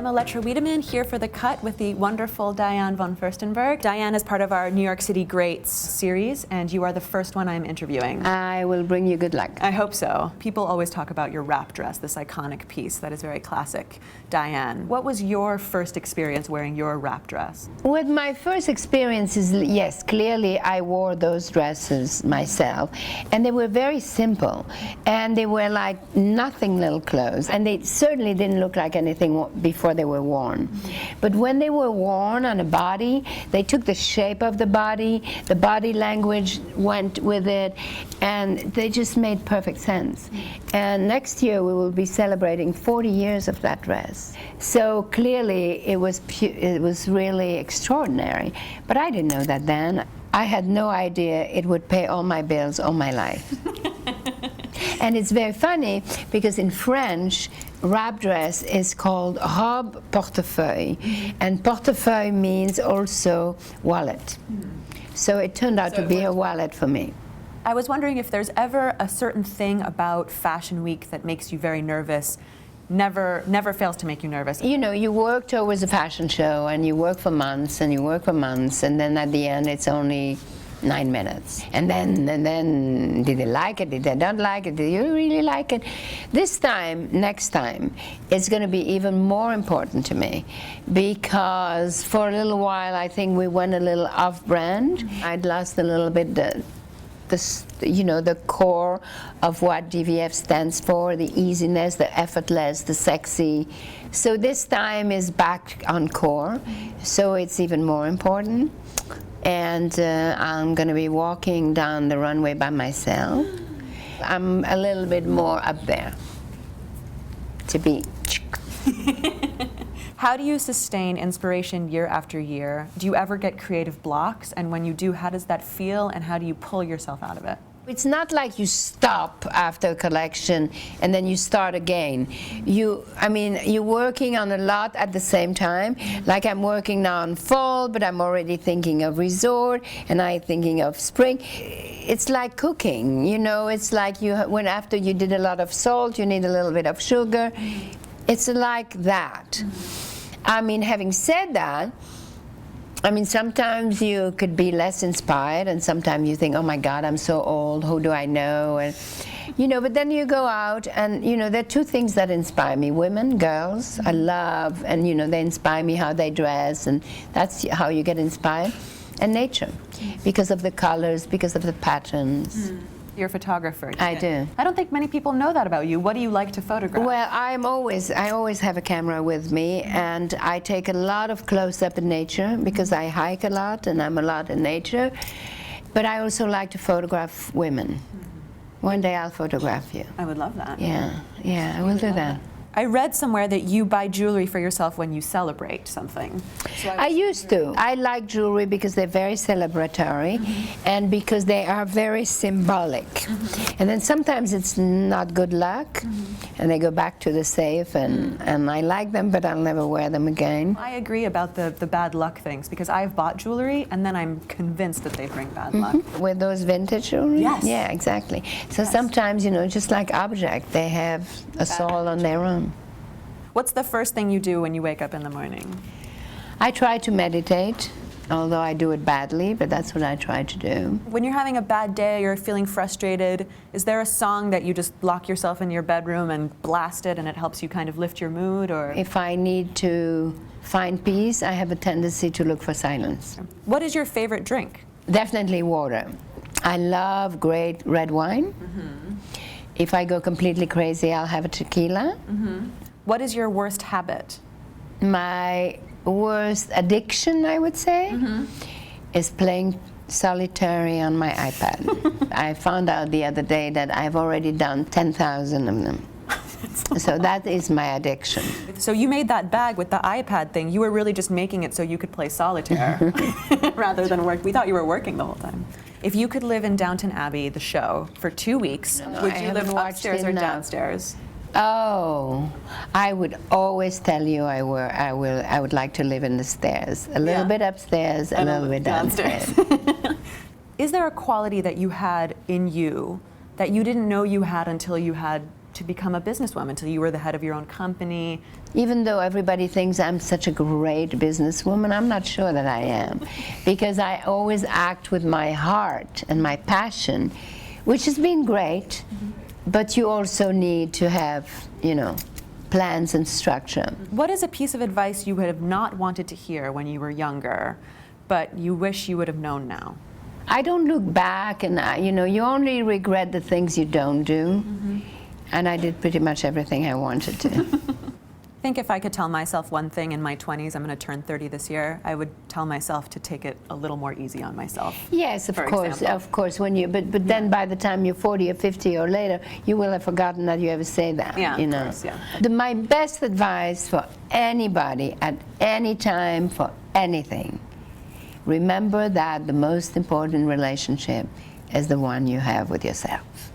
Elettra Wiedemann here for The Cut with the wonderful Diane Von Furstenberg. Diane is part of our New York City Greats series, and you are the first one I'm interviewing. I will bring you good luck. I hope so. People always talk about your wrap dress, this iconic piece that is very classic. Diane, what was your first experience wearing your wrap dress? With my first experiences, yes, clearly I wore those dresses myself, and they were very simple, and they were like nothing little clothes, and they certainly didn't look like anything before they were worn. But when they were worn on a body, they took the shape of the body language went with it, and they just made perfect sense. And next year we will be celebrating 40 years of that dress. So clearly it was really extraordinary. But I didn't know that then. I had no idea it would pay all my bills all my life. And it's very funny because in French, wrap dress is called robe portefeuille, and portefeuille means also wallet. So it turned out to be a wallet for me. I was wondering if there's ever a certain thing about Fashion Week that makes you very nervous, never fails to make you nervous. You know, you work towards a fashion show, and you work for months, and you work for months, and then at the end it's only 9 minutes. And then, did they like it? Did they not like it? Did you really like it? This time, next time, it's going to be even more important to me, because for a little while I think we went a little off-brand. I'd lost a little bit the core of what DVF stands for, the easiness, the effortless, the sexy. So this time is back on core, so it's even more important. And I'm going to be walking down the runway by myself. I'm a little bit more up there to be. How do you sustain inspiration year after year? Do you ever get creative blocks? And when you do, how does that feel, and how do you pull yourself out of it? It's not like you stop after a collection and then you start again. You're working on a lot at the same time. Like I'm working now on fall, but I'm already thinking of resort, and I'm thinking of spring. It's like cooking, you know. It's like when after you did a lot of salt, you need a little bit of sugar. It's like that. I mean, having said that, sometimes you could be less inspired, and sometimes you think, oh my God, I'm so old, who do I know? And, but then you go out, and, there are two things that inspire me. Women, girls, I love, and, they inspire me how they dress, and that's how you get inspired. And nature, because of the colors, because of the patterns. You're a photographer. I do. I don't think many people know that about you. What do you like to photograph? Well, I always have a camera with me, and I take a lot of close-up in nature because I hike a lot and I'm a lot in nature. But I also like to photograph women. One day I'll photograph you. I would love that. Yeah, I will do that. I read somewhere that you buy jewelry for yourself when you celebrate something. So I used to. I like jewelry because they're very celebratory, and because they are very symbolic. And then sometimes it's not good luck, and they go back to the safe, and I like them, but I'll never wear them again. I agree about the bad luck things, because I've bought jewelry and then I'm convinced that they bring bad luck. With those vintage jewelry? Yes. Yeah, exactly. So sometimes, just like object, they have a soul on their own. What's the first thing you do when you wake up in the morning? I try to meditate, although I do it badly, but that's what I try to do. When you're having a bad day or feeling frustrated, is there a song that you just lock yourself in your bedroom and blast it and it helps you kind of lift your mood? Or if I need to find peace, I have a tendency to look for silence. What is your favorite drink? Definitely water. I love great red wine. If I go completely crazy, I'll have a tequila. What is your worst habit? My worst addiction, I would say, is playing solitary on my iPad. I found out the other day that I've already done 10,000 of them. So that is my addiction. So you made that bag with the iPad thing. You were really just making it so you could play solitaire rather than work. We thought you were working the whole time. If you could live in Downton Abbey, the show, for 2 weeks, would you live upstairs or downstairs? Oh, I would always tell you I would like to live in the stairs. A little bit upstairs, a little bit downstairs. Is there a quality that you had in you that you didn't know you had until you had to become a businesswoman until you were the head of your own company. Even though everybody thinks I'm such a great businesswoman, I'm not sure that I am, because I always act with my heart and my passion, which has been great, but you also need to have, you know, plans and structure. What is a piece of advice you would have not wanted to hear when you were younger, but you wish you would have known now? I don't look back, and you know, you only regret the things you don't do, and I did pretty much everything I wanted to. I think if I could tell myself one thing in my 20s, I'm going to turn 30 this year, I would tell myself to take it a little more easy on myself. Yes, of course, when you, but then by the time you're 40 or 50 or later, you will have forgotten that you ever say that, Yeah, you of know. course, yeah. My best advice for anybody, at any time, for anything, remember that the most important relationship is the one you have with yourself.